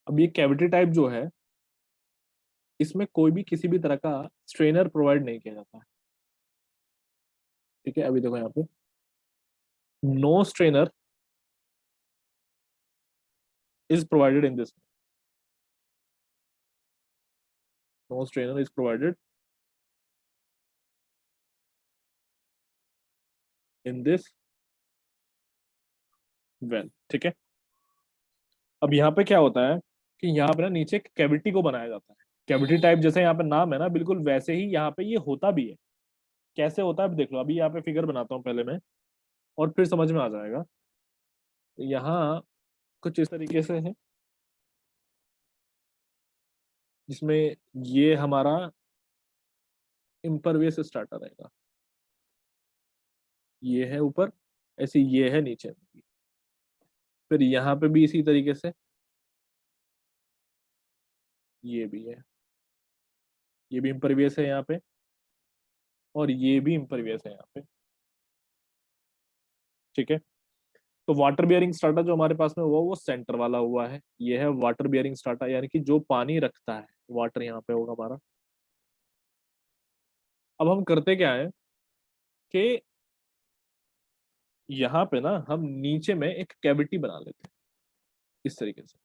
अब ये cavity type जो है, इसमें कोई भी किसी भी तरह का स्ट्रेनर प्रोवाइड नहीं किया जाता है। ठीक है, अभी देखो यहाँ पे, no strainer is provided in this, no strainer is provided in this well. ठीक है, अब यहाँ पे क्या होता है कि यहाँ पे ना नीचे कैविटी को बनाया जाता है। कैविटी टाइप जैसे यहाँ पे नाम है ना, बिल्कुल वैसे ही यहाँ पे ये होता भी है। कैसे होता है अब देख लो, अभी यहाँ पे फिगर बनाता हूँ पहले मैं, और फिर समझ में आ जाएगा। यहाँ कुछ इस तरीके से है, जिसमें ये हमारा इम्परवियस स्टार्टर रहेगा, ये है ऊपर, ऐसे ये है नीचे। फिर यहाँ पे भी इसी तरीके से ये भी है, ये भी इम्परवियस है यहाँ पे, और ये भी इम्परवियस है यहाँ पे। ठीक है, तो वाटर बियरिंग स्टार्टर जो हमारे पास में हुआ वो सेंटर वाला हुआ है, ये है वाटर बियरिंग स्टार्टर, यानी कि जो पानी रखता है, वाटर यहाँ पे होगा हमारा। अब हम करते क्या है कि यहाँ पे ना हम नीचे में एक कैविटी बना लेते हैं इस तरीके से।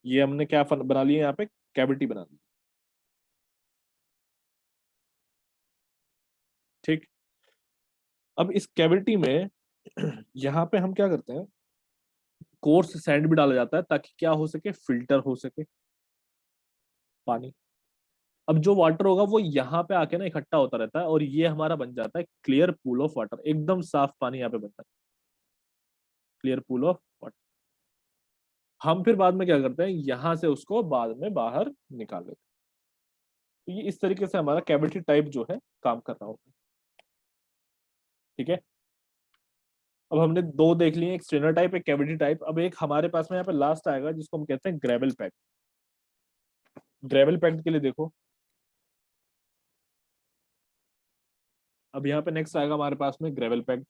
ये हमने क्या बना लिया यहाँ पे, कैविटी बना ली। ठीक, अब इस कैविटी में यहाँ पे हम क्या करते हैं, कोर्स सैंड भी डाला जाता है ताकि क्या हो सके, फिल्टर हो सके पानी। अब जो वाटर होगा वो यहाँ पे आके ना इकट्ठा होता रहता है, और ये हमारा बन जाता है क्लियर पूल ऑफ वाटर, एकदम साफ पानी यहाँ पे बनता है, क्लियर पूल ऑफ वाटर। हम फिर बाद में क्या करते हैं, यहाँ से उसको बाद में बाहर निकाल लेते हैं। तो ये इस तरीके से हमारा कैविटी टाइप जो है काम कर रहा होता है। ठीक है, अब हमने दो देख लिए, एक स्ट्रेनर टाइप, एक कैविटी टाइप। अब एक हमारे पास में यहाँ पे लास्ट आएगा जिसको हम कहते हैं ग्रेवल पैक। ग्रेवल पैक के लिए देखो, अब यहाँ पे नेक्स्ट आएगा हमारे पास में ग्रेवल पैक।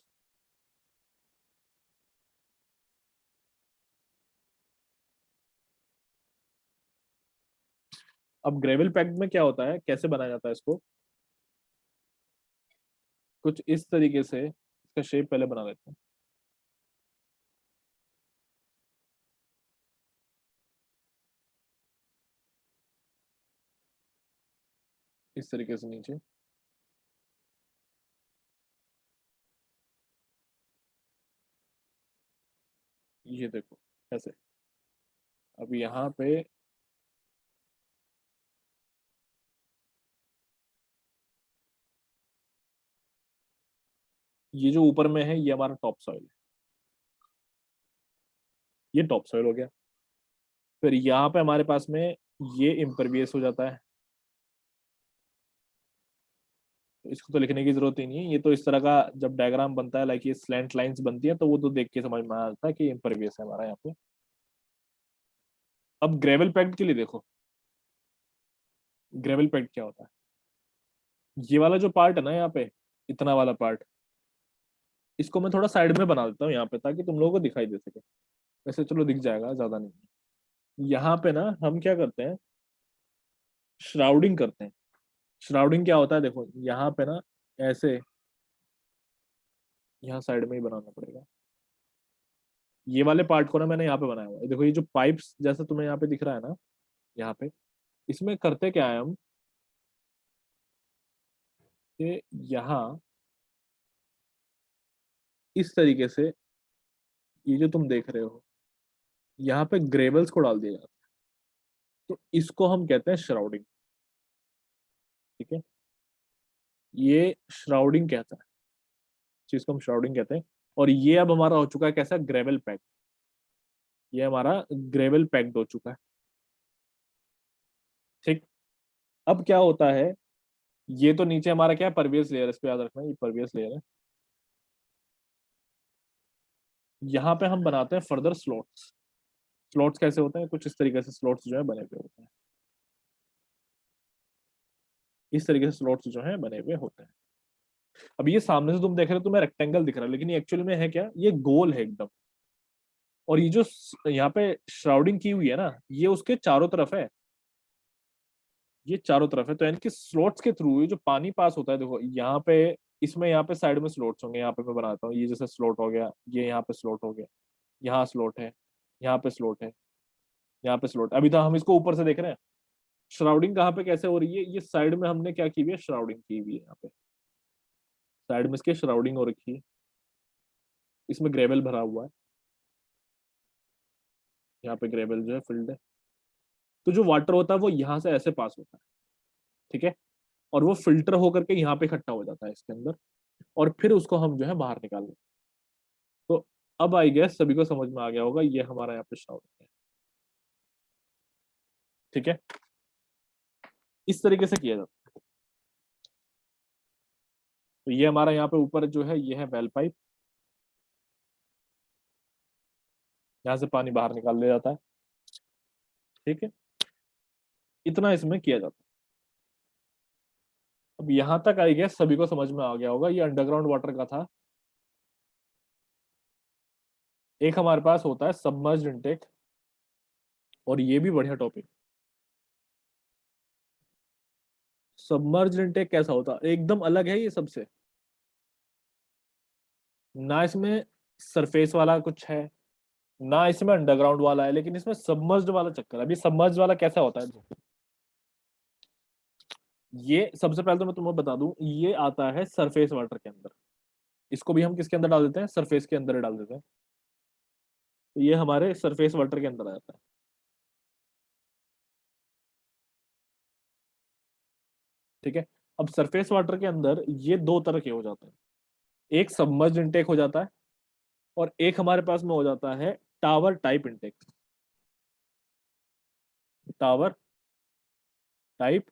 अब ग्रेवल पैक में क्या होता है, कैसे बनाया जाता है इसको, कुछ इस तरीके से इसका शेप पहले बना लेते हैं। इस तरीके से नीचे, ये देखो ऐसे। अब यहाँ पे ये जो ऊपर में है ये हमारा टॉप सॉइल है, ये टॉप सॉइल हो गया। फिर यहाँ पे हमारे पास में ये इम्परवियस हो जाता है, तो इसको तो लिखने की जरूरत ही नहीं है, ये तो इस तरह का जब डायग्राम बनता है, लाइक ये स्लैंट लाइंस बनती है, तो वो तो देख के समझ में आ जाता है कि इम्परवियस है हमारा यहाँ पे। अब ग्रेवल पैक्ड के लिए देखो, ग्रेवल पैक्ड क्या होता है, ये वाला जो पार्ट है ना यहाँ पे, इतना वाला पार्ट, इसको मैं थोड़ा साइड में बना देता हूँ यहाँ पे ताकि तुम लोगों को दिखाई दे सके। वैसे चलो दिख जाएगा, ज्यादा नहीं। यहाँ पे ना हम क्या करते हैं, श्राउडिंग करते हैं। श्राउडिंग क्या होता है, देखो यहाँ पे ना ऐसे, यहाँ साइड में ही बनाना पड़ेगा। ये वाले पार्ट को ना मैंने यहाँ पे बनाया हुआ है, देखो ये जो पाइप्स जैसा तुम्हें यहाँ पे दिख रहा है ना, यहाँ पे, इसमें करते क्या है हम, कि यहाँ इस तरीके से, ये जो तुम देख रहे हो, यहाँ पे ग्रेवल्स को डाल दिया जाता है, तो इसको हम कहते हैं श्राउडिंग। ठीक है, ये श्राउडिंग कहता है, चीज को हम श्राउडिंग कहते हैं। और ये अब हमारा हो चुका है कैसा, ग्रेवल पैक। ये हमारा ग्रेवल पैक्ड हो चुका है। ठीक, अब क्या होता है, ये तो नीचे हमारा क्या है, परवियस लेयर, इस पे याद रखना ये परवियस लेयर है। यहाँ पे हम बनाते हैं फर्दर स्लॉट्स। स्लॉट्स कैसे होते हैं, कुछ इस तरीके से स्लॉट्स जो है बने हुए होते हैं, इस तरीके से स्लॉट्स जो है बने हुए होते हैं। अब ये सामने से तुम देख रहे हो, तुम्हें रेक्टेंगल दिख रहा है, लेकिन ये एक्चुअली में है क्या, ये गोल है एकदम। और ये जो यहाँ पे श्राउडिंग की हुई है ना, ये उसके चारों तरफ है, ये चारों तरफ है। तो यानी कि स्लोट्स के थ्रू ये जो पानी पास होता है, देखो यहाँ पे, इसमें यहाँ पे साइड में स्लोट्स होंगे, यहाँ पे मैं बनाता हूँ, ये जैसे स्लोट हो गया, ये यहाँ पे स्लोट हो गया, यहाँ स्लोट है, यहाँ पे स्लोट है, यहाँ पे स्लोट। अभी तो हम इसको ऊपर से देख रहे हैं। श्राउडिंग कहाँ पे कैसे हो रही है, ये साइड में हमने क्या की हुई है, श्राउडिंग की हुई है, यहाँ पे साइड में इसके श्राउडिंग हो रखी है, इसमें ग्रेवल भरा हुआ है, यहाँ पे ग्रेवल जो है फिल्ड है। तो जो वाटर होता है वो यहाँ से ऐसे पास होता है, ठीक है, और वो फिल्टर होकर के यहाँ पे इकट्ठा हो जाता है इसके अंदर, और फिर उसको हम जो है बाहर निकाल लेते हैं। तो अब आई गेस सभी को समझ में आ गया होगा, ये हमारा यहाँ पे श्राउडिंग है, ठीक है। इस तरीके से किया जाता है। तो ये हमारा यहाँ पे ऊपर जो है, ये है वेल पाइप, यहाँ से पानी बाहर निकाल लिया जाता है, ठीक है। इतना इसमें किया जाता है। अब यहाँ तक आई गेस सभी को समझ में आ गया होगा, ये अंडरग्राउंड वाटर का था। एक हमारे पास होता है सबमर्ज्ड इनटेक, और ये भी बढ़िया टॉपिक। सबमर्ज्ड इनटेक कैसा होता है, एकदम अलग है ये सबसे। ना इसमें सरफेस वाला कुछ है, ना इसमें अंडरग्राउंड वाला है, लेकिन इसमें सबमर्ज्ड वाला चक्कर है। अभी सबमर्ज्ड वाला कैसा होता है, ये सबसे पहले तो मैं तुम्हें बता दूं, ये आता है सरफेस वाटर के अंदर। इसको भी हम किसके अंदर डाल देते हैं, सरफेस के अंदर ही डाल देते हैं। तो ये हमारे सरफेस वाटर के अंदर आ जाता है, ठीक है। अब सरफेस वाटर के अंदर ये दो तरह के हो जाते हैं, एक सबमर्ज्ड इनटेक हो जाता है, और एक हमारे पास में हो जाता है tower type intake. Tower type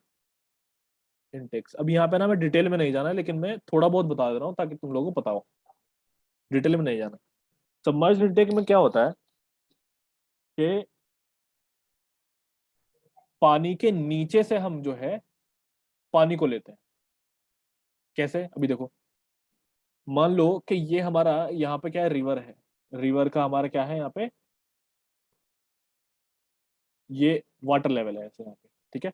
intakes. अब यहाँ पे ना मैं डिटेल में नहीं जाना, लेकिन मैं थोड़ा बहुत बता दे रहा हूँ ताकि तुम लोगों को पता हो, डिटेल में नहीं जाना। सबमर्ज्ड इनटेक में क्या होता है कि पानी के नीचे से हम जो है पानी को लेते हैं। कैसे, अभी देखो, मान लो कि ये हमारा यहाँ पे क्या है, रिवर है, रिवर का हमारा क्या है यहाँ पे, ये वाटर लेवल है ऐसे यहाँ पे, ठीक है।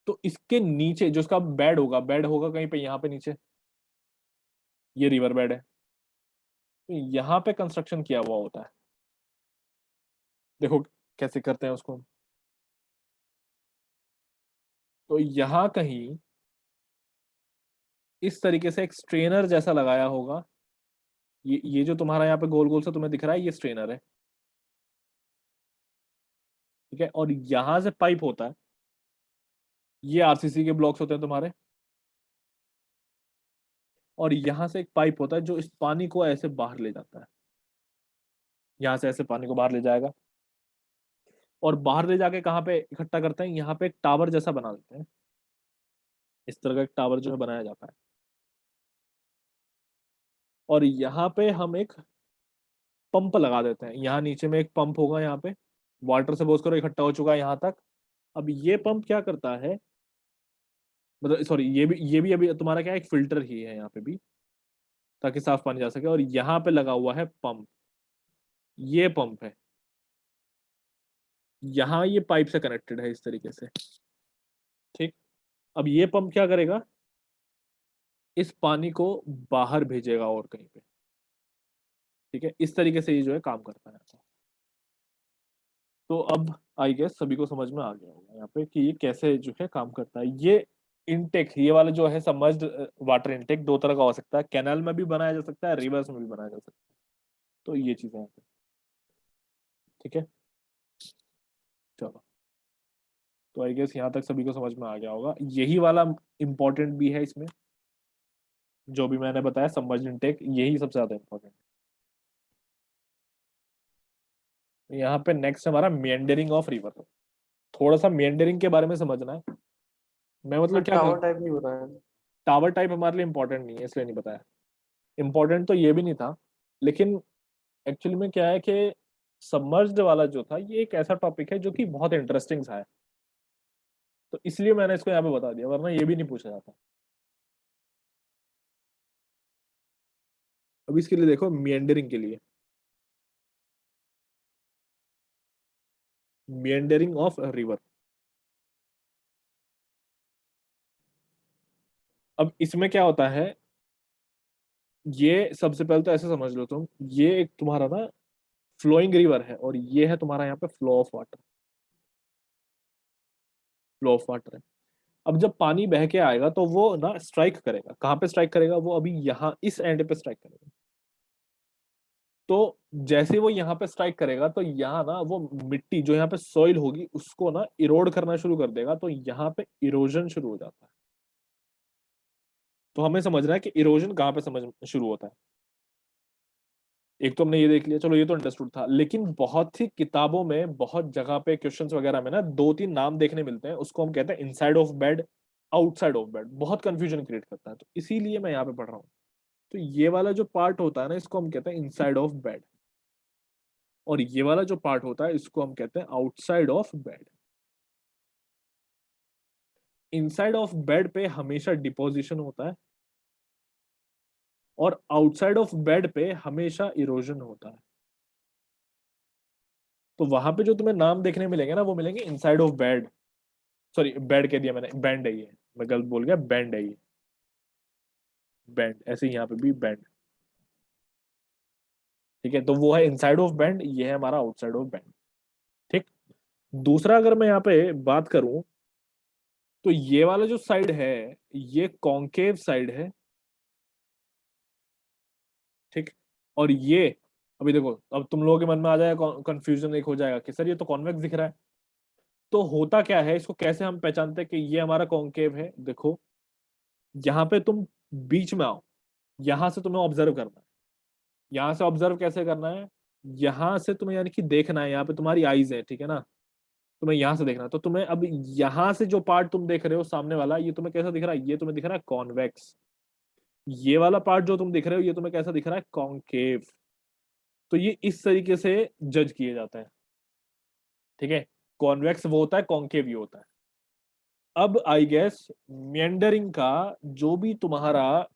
तो इसके नीचे जो इसका बेड होगा, बेड होगा कहीं पे यहाँ पे नीचे, ये रिवर बेड है। तो यहाँ पे कंस्ट्रक्शन किया हुआ होता है, देखो कैसे करते हैं उसको। तो यहाँ कहीं इस तरीके से एक स्ट्रेनर जैसा लगाया होगा, ये जो तुम्हारा यहाँ पे गोल गोल सा तुम्हें दिख रहा है, ये स्ट्रेनर है, ठीक है। और यहां से पाइप होता है, ये आरसीसी के ब्लॉक्स होते हैं तुम्हारे, और यहां से एक पाइप होता है जो इस पानी को ऐसे बाहर ले जाता है, यहां से ऐसे पानी को बाहर ले जाएगा, और बाहर ले जाके कहाँ पे इकट्ठा करते हैं, यहाँ पे एक टावर जैसा बना देते हैं। इस तरह का एक टावर जो है बनाया जाता है, और यहाँ पे हम एक पंप लगा देते हैं, यहाँ नीचे में एक पंप होगा, यहाँ पे वाटर सपोज करो इकट्ठा हो चुका है यहाँ तक। अब ये पंप क्या करता है, मतलब सॉरी, ये भी अभी तुम्हारा क्या है, एक फिल्टर ही है यहाँ पे भी, ताकि साफ पानी जा सके। और यहाँ पे लगा हुआ है पंप, ये पंप है, यहाँ ये पाइप से कनेक्टेड है इस तरीके से, ठीक। अब ये पंप क्या करेगा, इस पानी को बाहर भेजेगा और कहीं पे, ठीक है। इस तरीके से ये जो है काम करता है। तो अब आई गेस सभी को समझ में आ गया होगा यहाँ पे कि ये कैसे जो है काम करता है। ये इनटेक, ये वाला जो है सबमर्ज्ड वाटर इनटेक दो तरह का हो सकता है, कैनाल में भी बनाया जा सकता है, रिवर्स में भी बनाया जा सकता है। तो ये चीजें हैं, ठीक है। चलो, तो आई गेस यहाँ तक सभी को समझ में आ गया होगा, यही वाला इंपॉर्टेंट भी है इसमें, जो भी मैंने बताया सबमर्ज्ड इनटेक, यही सबसे ज्यादा इंपॉर्टेंट। यहाँ पे नेक्स्ट हमारा मेंडरिंग ऑफ रिवर। थोड़ा सा मेंडरिंग के बारे में समझना है। मैं मतलब क्या टावर कर, टाइप नहीं बताया। टावर टाइप हमारे लिए इंपॉर्टेंट नहीं है इसलिए नहीं बताया, इंपॉर्टेंट तो ये भी नहीं था, लेकिन एक्चुअली में क्या है कि सबमर्ज्ड वाला जो था, ये एक ऐसा टॉपिक है जो कि बहुत इंटरेस्टिंग सा है, तो इसलिए मैंने इसको यहाँ पे बता दिया, वरना ये भी नहीं पूछा जाता। अब इसके लिए देखो, मियंडरिंग के लिए meandering ऑफ रिवर। अब इसमें क्या होता है, ये सबसे पहले तो ऐसे समझ लो तुम, ये एक तुम्हारा ना फ्लोइंग रिवर है और ये है तुम्हारा यहाँ पे flow of water, flow of water है। अब जब पानी बह के आएगा तो वो ना स्ट्राइक करेगा, कहाँ पे स्ट्राइक करेगा, वो अभी यहाँ इस एंड पे स्ट्राइक करेगा। तो जैसे वो यहाँ पे स्ट्राइक करेगा तो यहाँ ना वो मिट्टी जो यहाँ पे सॉइल होगी उसको ना इरोड करना शुरू कर देगा, तो यहाँ पे इरोजन शुरू हो जाता है। तो हमें समझना है कि इरोजन कहाँ पे समझ शुरू होता है। एक तो हमने ये देख लिया, चलो ये तो अंडरस्टूड था, लेकिन बहुत ही किताबों में बहुत जगह पे क्वेश्चंस वगैरह में ना दो तीन नाम देखने मिलते हैं, उसको हम कहते हैं inside of bed, outside of bed, बहुत कंफ्यूजन क्रिएट करता है, तो इसीलिए मैं यहाँ पे पढ़ रहा हूँ। तो ये वाला जो पार्ट होता है ना इसको हम कहते हैं इनसाइड ऑफ बेड, और ये वाला जो पार्ट होता है इसको हम कहते हैं outside of bed. Inside of bed पे हमेशा डिपोजिशन होता है और आउटसाइड ऑफ बेड पे हमेशा इरोजन होता है। तो वहां पे जो तुम्हें नाम देखने मिलेंगे ना वो मिलेंगे inside of bed, sorry bed कह दिया मैंने, बैंड है ये, मैं गलत बोल गया, बैंड है ये, बैंड ऐसे ही यहाँ पे भी बैंड। ठीक है, तो वो है इनसाइड ऑफ बैंड, ये है हमारा आउटसाइड ऑफ बैंड। ठीक। दूसरा अगर मैं यहाँ पे बात करूं तो ये वाला जो साइड है ये कॉन्केव साइड है। ठीक। और ये अभी देखो, अब तुम लोगों के मन में आ जाएगा कंफ्यूजन, एक हो जाएगा कि सर ये तो कॉन्वेक्स दिख रहा है। तो होता क्या है, इसको कैसे हम पहचानते हैं कि ये हमारा कॉन्केव है, देखो यहाँ पे तुम बीच में आओ, यहां से तुम्हें ऑब्जर्व करना है। यहां से ऑब्जर्व कैसे करना है, यहां से तुम्हें यानी कि देखना है, यहाँ पे तुम्हारी आईज है, ठीक है ना, तुम्हें यहां से देखना है। तो तुम्हें अब यहां से जो पार्ट तुम देख रहे हो सामने वाला, ये तुम्हें कैसा दिख रहा है, ये तुम्हें दिख रहा है कॉन्वेक्स। ये वाला पार्ट जो तुम दिख रहे हो ये तुम्हें कैसा दिख रहा है, कॉन्केव। तो ये इस तरीके से जज किए जाते हैं। ठीक है, कॉन्वेक्स वो होता है, कॉन्केव ये होता है। अब आई गेस मेंडरिंग का जो भी तुम्हारा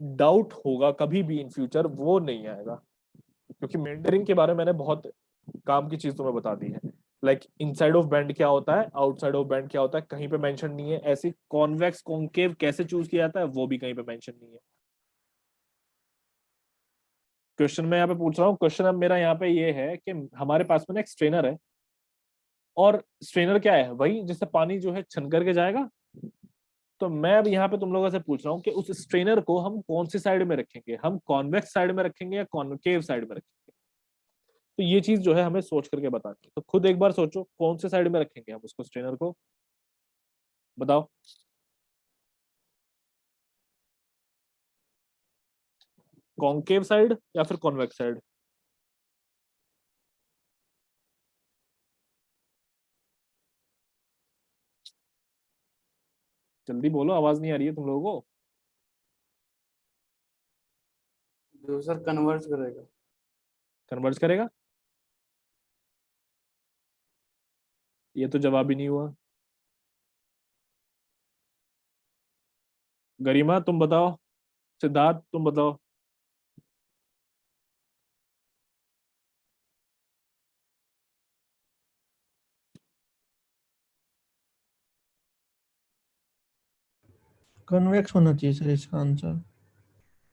डाउट होगा कभी भी इन फ्यूचर वो नहीं आएगा, क्योंकि मेंडरिंग के बारे में मैंने बहुत काम की चीज तुम्हें बता दी है। लाइक इनसाइड ऑफ बैंड क्या होता है, आउटसाइड ऑफ बैंड क्या होता है, कहीं पे मेंशन नहीं है। ऐसी कॉन्वेक्स कॉन्केव कैसे चूज किया जाता है वो भी कहीं पे मेंशन नहीं है। क्वेश्चन मैं यहाँ पे पूछ रहा हूँ, क्वेश्चन अब मेरा यहाँ पे ये है कि हमारे पास में ना एक स्ट्रेनर है, और स्ट्रेनर क्या है, वही जिससे पानी जो है छन करके जाएगा। तो मैं अब यहाँ पे तुम लोगों से पूछ रहा हूँ कि उस स्ट्रेनर को हम कौन सी साइड में रखेंगे, हम कॉन्वेक्स साइड में रखेंगे या कॉन्केव साइड में रखेंगे। तो ये चीज जो है हमें सोच करके बतानी है, तो खुद एक बार सोचो कौन से साइड में रखेंगे हम उसको, स्ट्रेनर को, बताओ। कॉन्केव साइड या फिर कॉन्वेक्स साइड? जल्दी बोलो, आवाज नहीं आ रही है तुम लोगों को। जो सर कन्वर्ट करेगा। कन्वर्ज करेगा? ये तो जवाब ही नहीं हुआ। गरिमा तुम बताओ, सिद्धार्थ तुम बताओ। कन्वेक्स होना चाहिए सर इसका आंसर।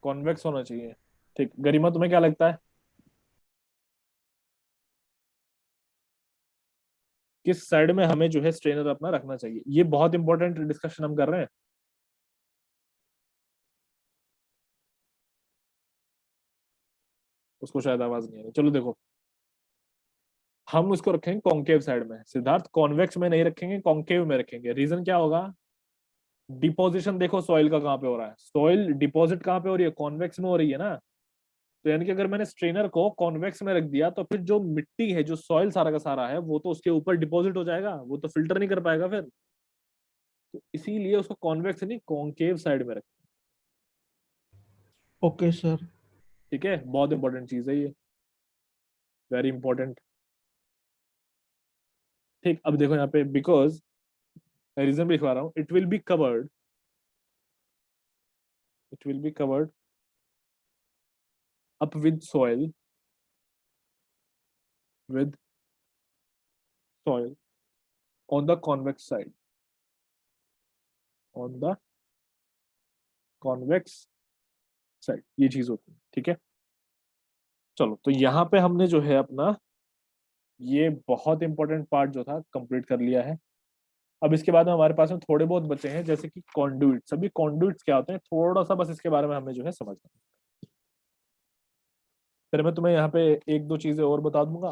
कॉन्वेक्स होना चाहिए। ठीक, गरिमा तुम्हें क्या लगता है, किस साइड में हमें जो है स्ट्रेनर अपना रखना चाहिए? ये बहुत इंपॉर्टेंट डिस्कशन हम कर रहे हैं। उसको शायद आवाज नहीं आ रही, चलो देखो, हम उसको रखेंगे कॉन्केव साइड में, सिद्धार्थ कॉन्वेक्स में नहीं रखेंगे, कॉन्केव में रखेंगे। रीजन क्या होगा, डिपोजिशन देखो सॉइल का कहाँ पे हो रहा है, सॉइल डिपॉजिट कहाँ पे हो रही है, कॉन्वेक्स में हो रही है ना। तो यानी कि अगर मैंने स्ट्रेनर को कॉन्वेक्स में रख दिया तो फिर जो मिट्टी है, जो सॉइल सारा का सारा है, वो तो उसके ऊपर डिपॉजिट हो जाएगा, वो तो फिल्टर नहीं कर पाएगा फिर। तो इसीलिए उसको कॉन्वेक्स नहीं कॉन्केव साइड में रखें। Okay sir. ठीक है, बहुत इंपॉर्टेंट चीज है ये, वेरी इंपॉर्टेंट। ठीक, अब देखो यहाँ पे, बिकॉज मैं रीजन भी लिखवा रहा हूँ, it will be covered, it will be covered up with soil, with soil on the convex side, on the convex side, ये चीज होती है, ठीक है। चलो, तो यहाँ पे हमने जो है अपना ये बहुत इंपॉर्टेंट पार्ट जो था कंप्लीट कर लिया है। अब इसके बाद में हमारे पास में थोड़े बहुत बचे हैं, जैसे कि कॉन्डुइट्स। अभी कॉन्डुइट्स क्या होते हैं, थोड़ा सा बस इसके बारे में हमें जो है समझना है। फिर मैं तुम्हें यहाँ पे एक दो चीजें और बता दूंगा।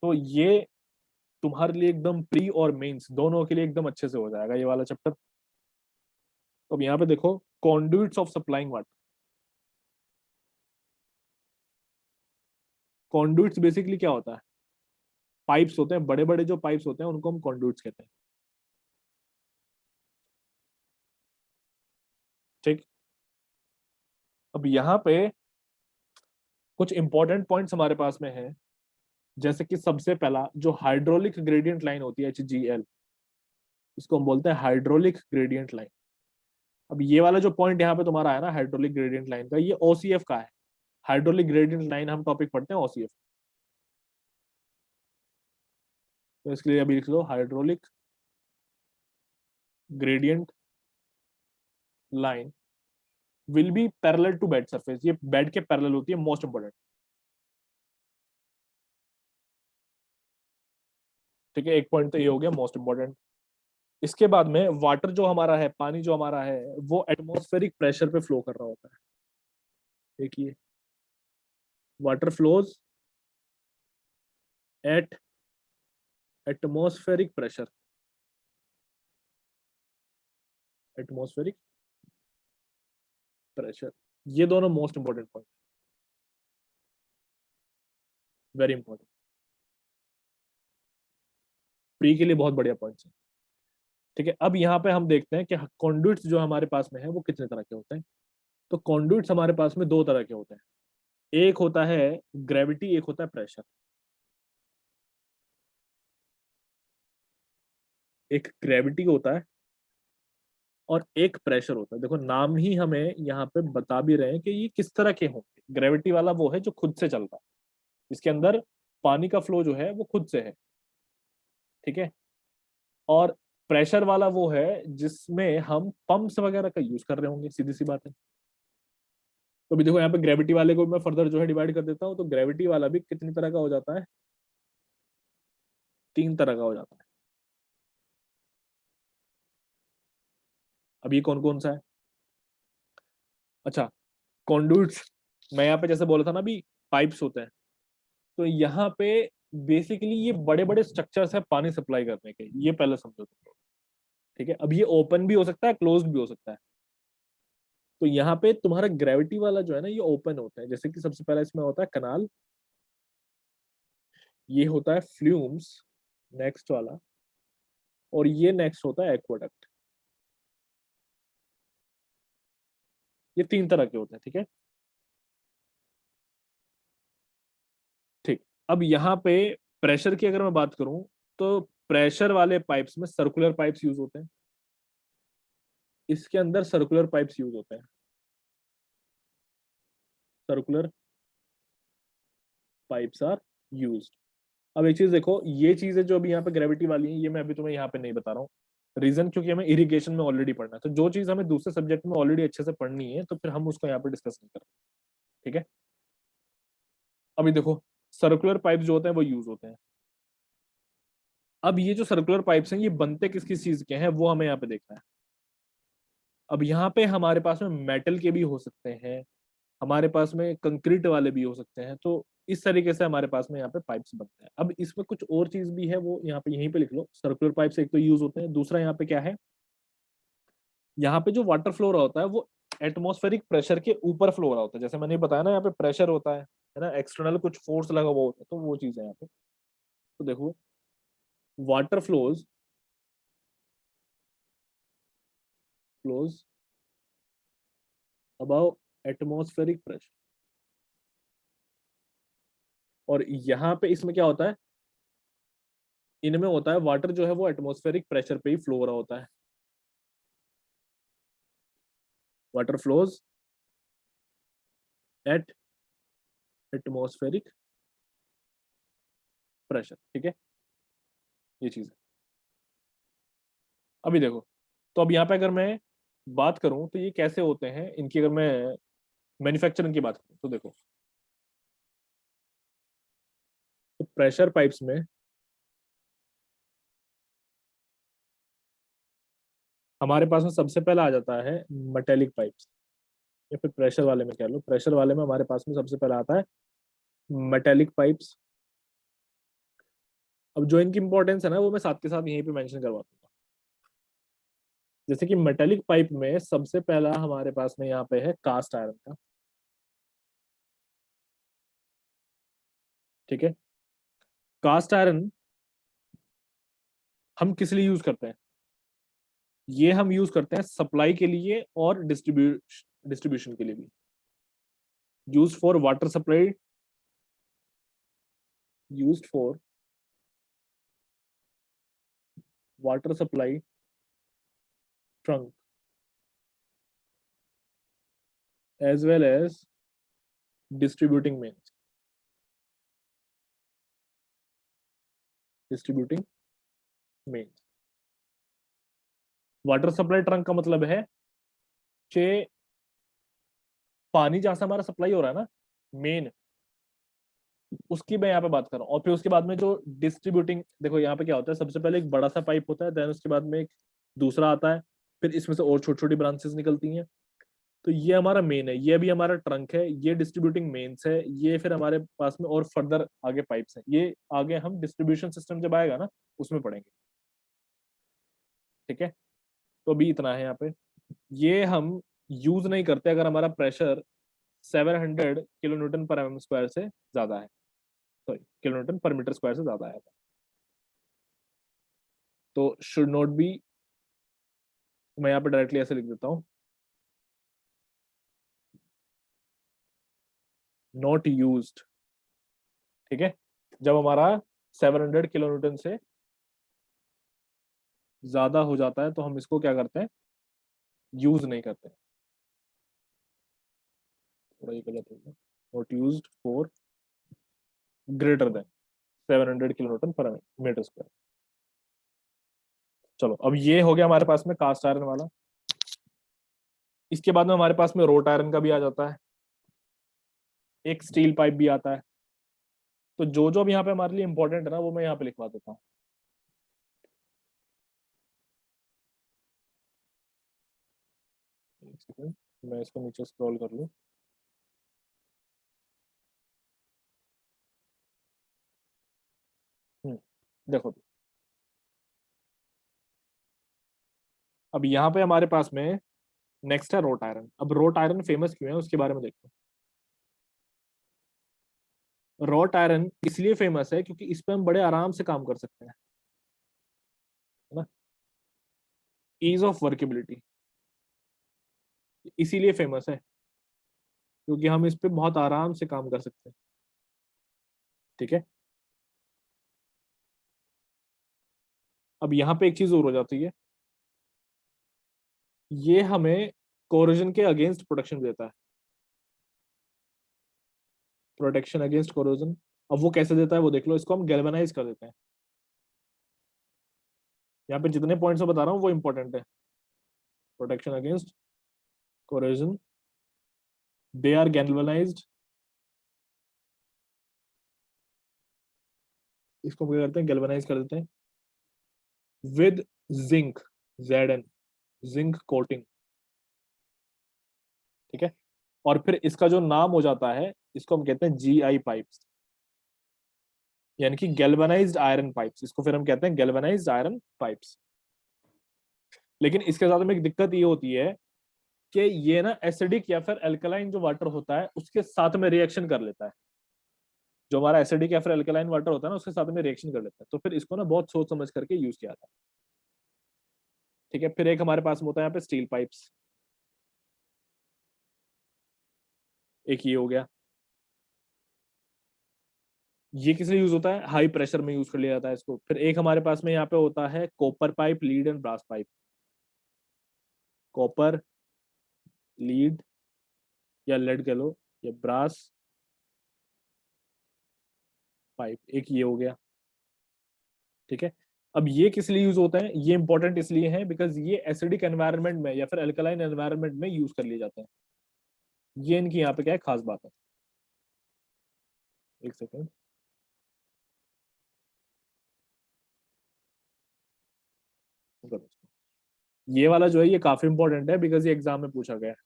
तो ये तुम्हारे लिए एकदम प्री और मेंस दोनों के लिए एकदम अच्छे से हो जाएगा ये वाला चैप्टर। तो अब यहाँ पे देखो, कॉन्डुइट्स ऑफ सप्लाइंग वाटर। कॉन्डुइट्स बेसिकली क्या होता है, पाइप्स होते हैं, बड़े बड़े जो पाइप्स होते हैं उनको हम कॉन्डुइट्स कहते हैं, ठीक। अब यहाँ पे कुछ इंपॉर्टेंट पॉइंट्स हमारे पास में है, जैसे कि सबसे पहला जो हाइड्रोलिक ग्रेडियंट लाइन होती है, HGL, इसको हम बोलते हैं हाइड्रोलिक ग्रेडियंट लाइन। अब ये वाला जो पॉइंट यहाँ पे तुम्हारा है ना हाइड्रोलिक ग्रेडियंट लाइन का, ये OCF का है। हाइड्रोलिक ग्रेडियंट लाइन हम टॉपिक पढ़ते हैं OCF, तो इसके लिए अभी लिख लो hydraulic gradient line will be parallel to bed surface. ये बेड के पैरेलल होती है, मोस्ट इंपोर्टेंट, ठीक है। एक पॉइंट तो ये हो गया मोस्ट इंपोर्टेंट। इसके बाद में वाटर जो हमारा है, पानी जो हमारा है, वो एटमॉस्फेरिक प्रेशर पे फ्लो कर रहा होता है। देखिए, water flows at atmospheric pressure, atmospheric pressure, ये दोनों most important point, very important, pre के लिए बहुत बढ़िया पॉइंट्स है, ठीक है। अब यहाँ पे हम देखते हैं कि कॉन्डुइट्स जो हमारे पास में है वो कितने तरह के होते हैं। तो कॉन्डुइट्स हमारे पास में दो तरह के होते हैं, एक होता है ग्रेविटी, एक होता है प्रेशर। एक ग्रेविटी होता है और एक प्रेशर होता है। देखो, नाम ही हमें यहाँ पे बता भी रहे हैं कि ये किस तरह के होंगे। ग्रेविटी वाला वो है जो खुद से चलता है, इसके अंदर पानी का फ्लो जो है वो खुद से है, ठीक है। और प्रेशर वाला वो है जिसमें हम पंप्स वगैरह का यूज कर रहे होंगे, सीधी सी बात है। तो अभी देखो, यहाँ पे ग्रेविटी वाले को मैं फर्दर जो है डिवाइड कर देता हूँ, तो ग्रेविटी वाला भी कितनी तरह का हो जाता है, तीन तरह का हो जाता है। अब ये कौन कौन सा है, अच्छा, कॉन्डुइट्स, मैं यहाँ पे जैसे बोला था ना अभी, पाइप्स होते हैं। तो यहाँ पे बेसिकली ये बड़े बड़े स्ट्रक्चर्स है पानी सप्लाई करने के, ये पहले समझो तुम लोग, ठीक है। अब ये ओपन भी हो सकता है, क्लोज भी हो सकता है। तो यहाँ पे तुम्हारा ग्रेविटी वाला जो है ना, ये ओपन होता है। जैसे कि सबसे पहला इसमें होता है कनाल, ये होता है फ्लूम्स, नेक्स्ट वाला, और ये नेक्स्ट होता है एक्वाडक्ट। ये तीन तरह के होते हैं, ठीक है, ठीक। अब यहाँ पे प्रेशर की अगर मैं बात करूं, तो प्रेशर वाले पाइप्स में सर्कुलर पाइप्स यूज होते हैं, इसके अंदर सर्कुलर पाइप्स यूज होते हैं, सर्कुलर पाइप्स आर यूज्ड। अब एक चीज देखो, ये चीजें जो अभी यहाँ पे ग्रेविटी वाली है, ये मैं अभी तुम्हें यहाँ पे नहीं बता रहा हूँ। रीजन क्योंकि हमें इरिगेशन में ऑलरेडी पढ़ना है, तो जो चीज हमें दूसरे सब्जेक्ट में ऑलरेडी अच्छे से पढ़नी है तो फिर हम उसको यहाँ पे डिस्कस नहीं कर रहे, ठीक है। अभी देखो, सर्कुलर पाइप जो होते हैं वो यूज होते हैं। अब ये जो सर्कुलर पाइप्स हैं, ये बनते किस किस चीज के हैं वो हमें यहाँ पे देखना है। अब यहाँ पे हमारे पास में मेटल के भी हो सकते हैं, हमारे पास में कंक्रीट वाले भी हो सकते हैं। तो इस तरीके से हमारे पास में यहाँ पे पाइप्स बनते हैं। अब इसमें कुछ और चीज भी है, वो यहाँ पे यहीं पे लिख लो। सर्कुलर पाइप्स एक तो यूज होते हैं, दूसरा यहाँ पे क्या है, यहाँ पे जो वाटर फ्लो रहा होता है वो एटमॉस्फेरिक प्रेशर के ऊपर फ्लो रहा होता है। जैसे मैंने बताया ना, यहाँ पे प्रेशर होता है ना, एक्सटर्नल कुछ फोर्स लगा हुआ होता है, तो वो चीज है यहाँ पे। तो देखो, water flows above atmospheric pressure, और यहाँ पे इसमें क्या होता है, इनमें होता है वाटर जो है वो एटमॉस्फेरिक प्रेशर पे ही फ्लो हो रहा होता है। Water flows at atmospheric pressure. ठीक है, ये चीज है। अभी देखो, तो अब यहाँ पे अगर मैं बात करूं तो ये कैसे होते हैं इनकी, अगर मैं मैन्युफैक्चरिंग की बात करूं तो देखो, तो प्रेशर पाइप्स में हमारे पास में सबसे पहला आ जाता है मेटेलिक पाइप्स, या फिर प्रेशर वाले में कह लो, प्रेशर वाले में हमारे पास में सबसे पहला आता है मेटेलिक पाइप्स। अब जो इनकी इंपॉर्टेंस है ना, वो मैं साथ के साथ यहीं पे मेंशन करवा दूंगा। जैसे कि मेटेलिक पाइप में सबसे पहला हमारे पास में यहाँ पे है कास्ट आयरन का। ठीक है, कास्ट आयरन हम किस लिए यूज करते हैं? ये हम यूज करते हैं सप्लाई के लिए और डिस्ट्रीब्यूशन के लिए भी। Use for water supply, use for water supply trunk, as well as distributing mains, distributing mains। Water supply trunk का मतलब है कि पानी जहां से हमारा सप्लाई हो रहा है ना, मेन, उसकी मैं यहाँ पे बात कर रहा हूँ। और फिर उसके बाद में जो डिस्ट्रीब्यूटिंग, देखो यहाँ पे क्या होता है, सबसे पहले एक बड़ा सा पाइप होता है, देन उसके बाद में एक दूसरा आता है, फिर इसमें से और छोटी छोटी ब्रांचेस निकलती हैं। तो ये हमारा मेन है, ये भी हमारा ट्रंक है, ये डिस्ट्रीब्यूटिंग मेन्स है, ये फिर हमारे पास में और फर्दर आगे पाइप्स हैं। ये आगे हम डिस्ट्रीब्यूशन सिस्टम जब आएगा ना, उसमें पढ़ेंगे। ठीक है, तो अभी इतना है यहाँ पे। ये हम यूज नहीं करते अगर हमारा प्रेशर 700 किलो न्यूटन पर एम स्क्वायर से ज्यादा है, सॉरी किलो न्यूटन पर मीटर स्क्वायर से ज्यादा है, तो शुड नॉट बी। मैं यहाँ पे डायरेक्टली ऐसे लिख देता हूँ, नॉट यूज्ड। ठीक है, जब हमारा 700 किलो न्यूटन से ज्यादा हो जाता है तो हम इसको क्या करते हैं, यूज नहीं करते। थोड़ा ये गलत हो गया, not used for greater than 700 kilo Newton पर मीटर स्क्वायर। चलो, अब ये हो गया हमारे पास में कास्ट आयरन वाला। इसके बाद में हमारे पास में रोट आयरन का भी आ जाता है, एक स्टील पाइप भी आता है। तो जो जो भी यहाँ पे हमारे लिए इंपॉर्टेंट है ना, वो मैं यहाँ पे लिखवा देता हूँ। एक सेकंड, मैं इसको नीचे स्क्रॉल कर लूँ। देखो, अब यहाँ पे हमारे पास में नेक्स्ट है रोट आयरन। अब रोट आयरन फेमस क्यों है उसके बारे में देखो। रोट आयरन इसलिए फेमस है क्योंकि इस पे हम बड़े आराम से काम कर सकते हैं, है ना, ईज ऑफ वर्केबिलिटी, इसीलिए फेमस है क्योंकि हम इस पे बहुत आराम से काम कर सकते हैं। ठीक है, अब यहाँ पे एक चीज और हो जाती है, ये हमें कोरोजन के अगेंस्ट प्रोटेक्शन देता है, प्रोटेक्शन अगेंस्ट कोरोजन। अब वो कैसे देता है वो देख लो, इसको हम गैल्वेनाइज कर देते हैं। यहाँ पे जितने पॉइंट्स मैं बता रहा हूँ वो इंपॉर्टेंट है। Protection against corrosion, they are galvanized, इसको हम क्या करते हैं, गैल्वेनाइज कर देते हैं with zinc, Zn, zinc coating. ठीक है, और फिर इसका जो नाम हो जाता है, इसको हम कहते हैं GI पाइप्स, यानी कि गैल्वेनाइज्ड आयरन पाइप्स। इसको फिर हम कहते हैं गैल्वेनाइज्ड आयरन पाइप्स। लेकिन इसके साथ में एक दिक्कत ये होती है कि ये ना एसिडिक या फिर अल्कलाइन जो वाटर होता है उसके साथ में रिएक्शन कर लेता है। जो हमारा एसिडिक या फिर अल्कलाइन वाटर होता है ना, उसके साथ में रिएक्शन कर लेता है। तो फिर इसको ना बहुत सोच समझ करके यूज किया जाता है। ठीक है, फिर एक हमारे पास में होता है यहाँ पे स्टील पाइप्स, एक ये हो गया। ये किस लिए यूज होता है, हाई प्रेशर में यूज कर लिया जाता है इसको। फिर एक हमारे पास में यहाँ पे होता है copper pipe, lead and brass pipe. Copper, lead या लेड कह लो, या ब्रास पाइप, एक ये हो गया। ठीक है। अब ये किस लिए यूज होते हैं, ये इंपॉर्टेंट इसलिए है बिकॉज ये एसिडिक एनवायरनमेंट में या फिर अल्कलाइन एनवायरनमेंट में यूज कर लिए जाते हैं। ये इनकी यहाँ पे क्या है, खास बात है। एक सेकेंड, ये वाला जो है ये काफी इंपॉर्टेंट है बिकॉज ये एग्जाम में पूछा गया है।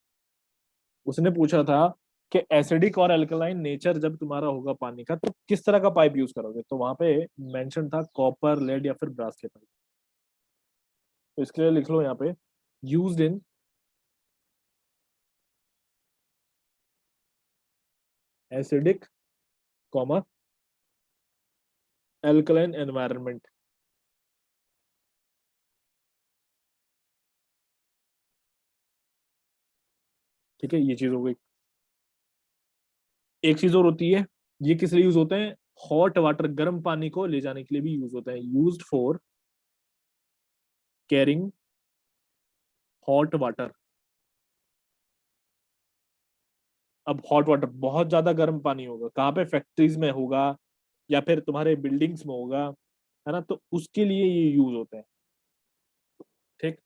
उसने पूछा था कि एसिडिक और अल्कलाइन नेचर जब तुम्हारा होगा पानी का तो किस तरह का पाइप यूज करोगे, तो वहां पे मेंशन था कॉपर, लेड या फिर ब्रास के पाइप। तो इसके लिए लिख लो यहाँ पे used in acidic comma alkaline environment. ठीक है, ये चीज हो गई। एक चीज और होती है, ये किस लिए यूज होते हैं, हॉट वाटर, गर्म पानी को ले जाने के लिए भी यूज होते हैं, used for carrying hot water. अब हॉट वाटर बहुत ज्यादा गर्म पानी होगा, कहाँ पे, फैक्ट्रीज में होगा या फिर तुम्हारे बिल्डिंग्स में होगा, है ना, तो उसके लिए ये यूज होते हैं। ठीक।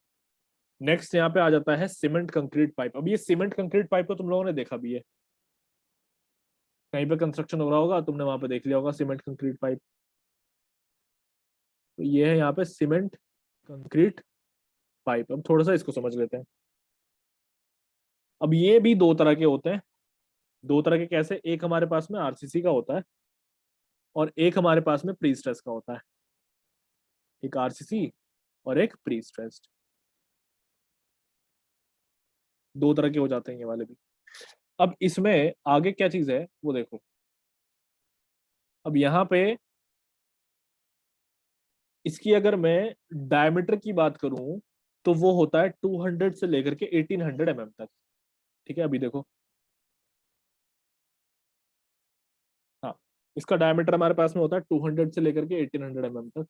नेक्स्ट यहाँ पे आ जाता है सीमेंट कंक्रीट पाइप। अब ये सीमेंट कंक्रीट पाइप तो तुम लोगों ने देखा भी है, कहीं पे कंस्ट्रक्शन हो रहा होगा तुमने वहां पे देख लिया होगा सीमेंट कंक्रीट पाइप। तो ये है यहाँ पे सीमेंट कंक्रीट पाइप। अब थोड़ा सा इसको समझ लेते हैं। अब ये भी दो तरह के होते हैं। दो तरह के कैसे, एक हमारे पास में आरसीसी का होता है और एक हमारे पास में प्री स्ट्रेस का होता है। एक आरसीसी और एक प्री स्ट्रेस्ड, दो तरह के हो जाते हैं ये वाले भी। अब इसमें आगे क्या चीज है वो देखो। अब यहाँ पे इसकी अगर मैं डायमीटर की बात करूं तो वो होता है 200 से लेकर के 1800 mm तक। ठीक है, अभी देखो। हाँ, इसका डायमीटर हमारे पास में होता है 200 से लेकर के 1800 mm तक।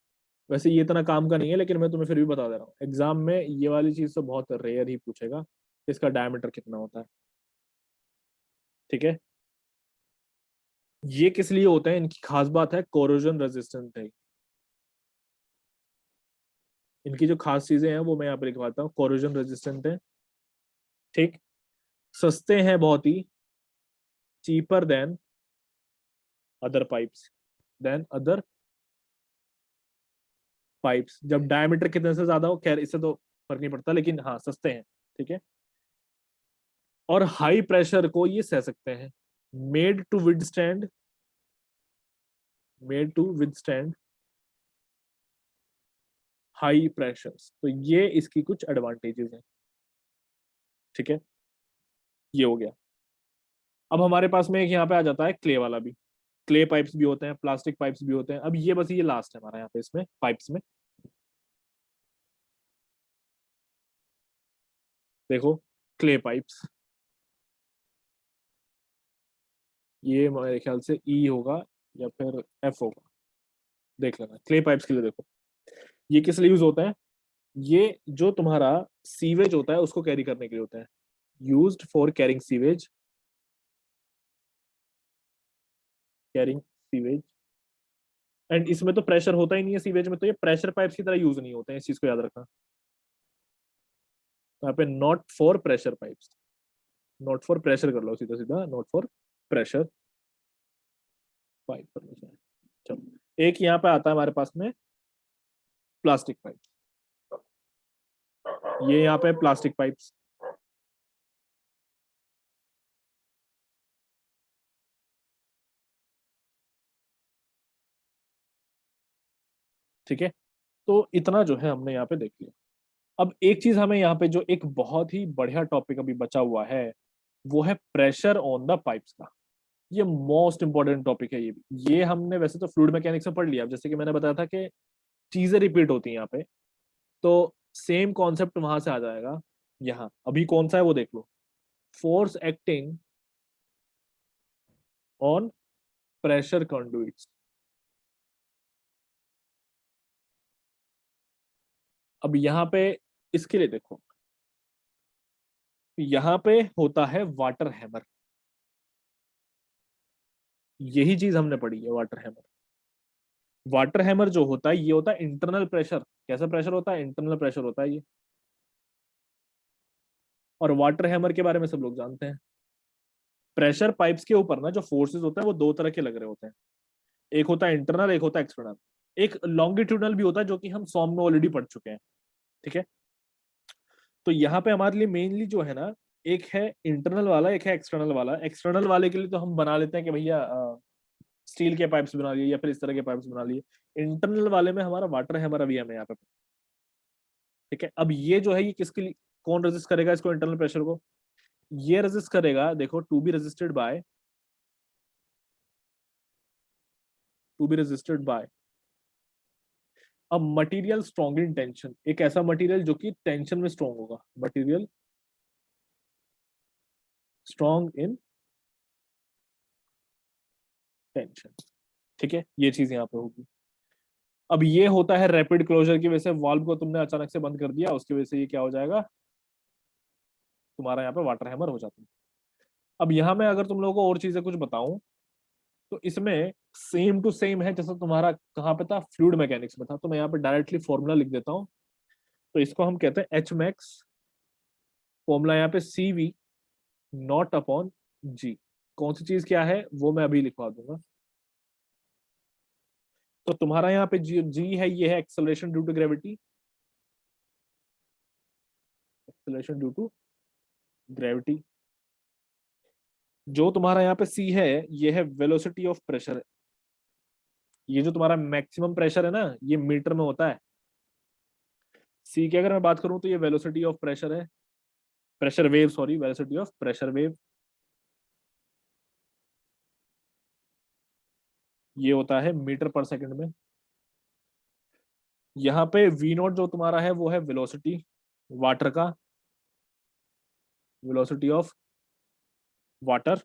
वैसे ये इतना काम का नहीं है लेकिन मैं तुम्हें फिर भी बता दे रहा हूँ, एग्जाम में ये वाली चीज तो बहुत रेयर ही पूछेगा, इसका डायमीटर कितना होता है। ठीक है, ये किस लिए होते हैं, इनकी खास बात है कोरोजन रेजिस्टेंट है। इनकी जो खास चीजें हैं वो मैं यहाँ पे लिखवाता हूँ, कोरोजन रेजिस्टेंट है। ठीक। सस्ते हैं बहुत ही, cheaper than other pipes, than other pipes. जब डायमीटर कितने से ज्यादा हो, खैर इससे तो फर्क नहीं पड़ता, लेकिन हाँ सस्ते हैं। ठीक है, और हाई प्रेशर को ये सह सकते हैं। Made to withstand, made to withstand high pressures, तो ये इसकी कुछ एडवांटेजेस हैं। ठीक है, ये हो गया। अब हमारे पास में एक यहाँ पे आ जाता है क्ले वाला भी। क्ले पाइप्स भी होते हैं, प्लास्टिक पाइप्स भी होते हैं। अब ये बस ये लास्ट है हमारा यहाँ पे इसमें पाइप्स में। देखो, क्ले पाइप्स, ये मेरे ख्याल से ई होगा या फिर एफ होगा, देख लेना। क्ले पाइप्स के लिए देखो, ये किस लिए यूज होता है, ये जो तुम्हारा सीवेज होता है उसको कैरी करने के लिए होता है, used for carrying sewage, carrying sewage. And इसमें तो प्रेशर होता ही नहीं है सीवेज में, तो ये प्रेशर पाइप्स की तरह यूज नहीं होते हैं, इस चीज को याद रखना। तो यहाँ पे not for pressure pipes, not for pressure कर लो सीधा सीधा, नॉट फॉर प्रेशर पाइप कर लो। चलो, एक यहाँ पे आता है हमारे पास में प्लास्टिक पाइप। ये यहाँ पे प्लास्टिक पाइप्स। ठीक है, तो इतना जो है हमने यहाँ पे देख लिया। अब एक चीज हमें यहाँ पे जो एक बहुत ही बढ़िया टॉपिक अभी बचा हुआ है वो है प्रेशर ऑन द पाइप्स का। ये मोस्ट इंपॉर्टेंट टॉपिक है ये भी। ये हमने वैसे तो फ्लूइड मैकेनिक्स में पढ़ लिया, जैसे कि मैंने बताया था कि चीजें रिपीट होती हैं यहाँ पे, तो सेम कॉन्सेप्ट वहां से आ जाएगा यहाँ। अभी कौन सा है वो देख लो, फोर्स एक्टिंग ऑन प्रेशर कंडुइट्स। अब यहाँ पे इसके लिए देखो, यहाँ पे होता है वाटर हैमर, यही चीज हमने पढ़ी है वाटर हैमर। वाटर हैमर जो होता है ये होता है इंटरनल प्रेशर। कैसा प्रेशर होता है? इंटरनल प्रेशर होता है ये। और वाटर हैमर के बारे में सब लोग जानते हैं। प्रेशर पाइप्स के ऊपर ना जो फोर्सेस होते हैं वो दो तरह के लग रहे होते हैं। एक होता है इंटरनल, एक होता है एक्सटर्नल। एक लॉन्गिट्यूडनल भी होता है जो कि हम सॉम में ऑलरेडी पढ़ चुके हैं। ठीक है, तो यहाँ पे हमारे लिए मेनली जो है ना, एक है इंटरनल वाला, एक है एक्सटर्नल वाला। एक्सटर्नल वाले के लिए तो हम बना लेते हैं कि भैया स्टील के पाइप्स बना लिए या फिर इस तरह के पाइप्स बना लिए। इंटरनल वाले में हमारा वाटर हैमर अभी हमें यहाँ पे। ठीक है, अब ये जो है ये किसके लिए, कौन रेजिस्ट करेगा इसको, इंटरनल प्रेशर को? ये रेजिस्ट करेगा, देखो, to be resisted by a material strong in tension. एक ऐसा मटेरियल जो कि टेंशन में स्ट्रॉन्ग होगा, मटेरियल स्ट्रॉन्ग इन टेंशन। ठीक है, ये चीज यहाँ पे होगी। अब ये होता है रैपिड क्लोजर की वजह से, वाल्व को तुमने अचानक से बंद कर दिया, उसकी वजह से ये क्या हो जाएगा, तुम्हारा यहाँ पे वाटर हैमर हो जाता है। अब यहाँ में अगर तुम लोगों को और चीजें कुछ बताऊं तो इसमें सेम टू सेम है जैसा तुम्हारा कहाँ पे था, फ्लूइड मैकेनिक्स में था। तो मैं यहाँ पे डायरेक्टली फॉर्मूला लिख देता हूँ। तो इसको हम कहते हैं एच मैक्स, फॉर्मूला यहाँ पे सी वी नॉट अपॉन जी। कौन सी चीज क्या है वो मैं अभी लिखवा दूंगा। तो तुम्हारा यहाँ पे जी है, ये है acceleration due to gravity, acceleration due to gravity. जो तुम्हारा यहाँ पे सी है ये है वेलोसिटी ऑफ प्रेशर। ये जो तुम्हारा मैक्सिमम प्रेशर है ना ये मीटर में होता है। सी की अगर मैं बात करूं तो ये वेलोसिटी ऑफ प्रेशर है, pressure wave, sorry, velocity of pressure wave. ये होता है मीटर पर सेकंड में। यहाँ पे वी नॉट जो तुम्हारा है वो है वेलोसिटी वाटर का, velocity of water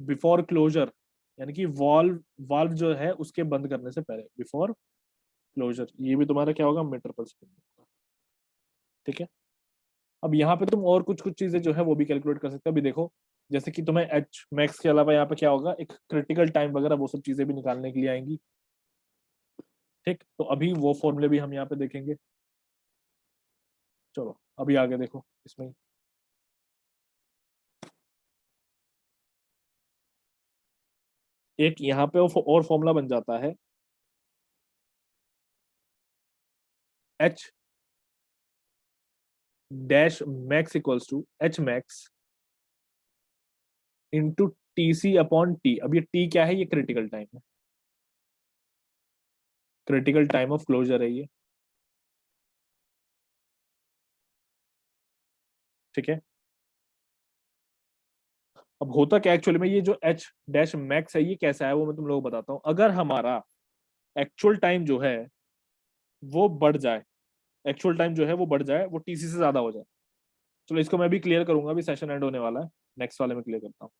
before closure, यानी कि वाल्व वाल्व जो है उसके बंद करने से पहले, बिफोर क्लोजर। ये भी तुम्हारा क्या होगा, मीटर पर सेकंड। ठीक है, अब यहाँ पे तुम और कुछ कुछ चीजें जो है वो भी कैलकुलेट कर सकते हो। अभी देखो, जैसे कि तुम्हें एच मैक्स के अलावा यहाँ पे क्या होगा, एक क्रिटिकल टाइम वगैरह वो सब चीजें भी निकालने के लिए आएंगी। ठीक, तो अभी वो फॉर्मूले भी हम यहाँ पे देखेंगे। चलो अभी आगे देखो इसमें। एक यहाँ पे और फॉर्मूला बन जाता है, H dash max equals to H max into T C upon T. अब ये टी क्या है, ये क्रिटिकल टाइम है, क्रिटिकल टाइम ऑफ क्लोजर है ये। ठीक है, अब होता क्या एक्चुअली में, ये जो एच डैश मैक्स है ये कैसा है वो मैं तुम लोगों को बताता हूँ। अगर हमारा एक्चुअल टाइम जो है वो बढ़ जाए, एक्चुअल टाइम जो है वो बढ़ जाए, वो टीसी से ज्यादा हो जाए। चलो इसको मैं भी क्लियर करूंगा, अभी सेशन एंड होने वाला है, नेक्स्ट वाले में क्लियर करता हूँ।